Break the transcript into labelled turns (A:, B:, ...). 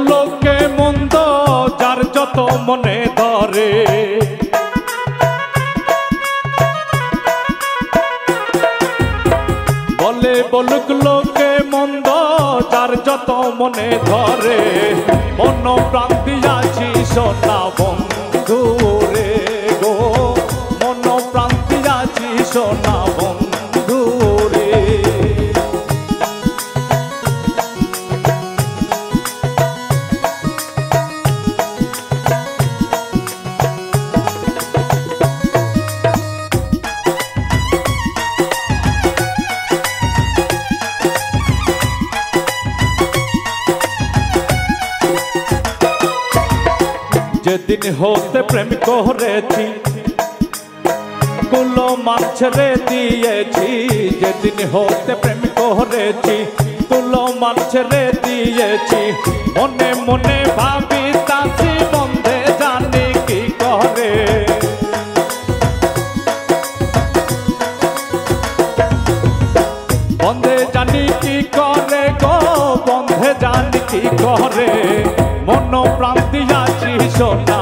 A: লোকে মন্দ যার যত মনে ধরে, বলে বলুক লোকে মন্দ যার যত মনে ধরে, মন প্রাণ দিয়াছি সোনা বন্ধু রে গো, মন প্রাণ দিয়াছি সোনা বন্ধু রে। যেদিন হতে প্রেম করেছি কুলো মান ছেড়ে দিয়েছি, যেদিন হতে প্রেম করেছি কুলো মান ছেড়ে দিয়েছি, মনে মনে ভাবি তাসি বন্ধে জানি কি করে, বন্ধে জানি কি করে গো, বন্ধে জানি কি করে, মন প্রাণ দিয়াছি সোনা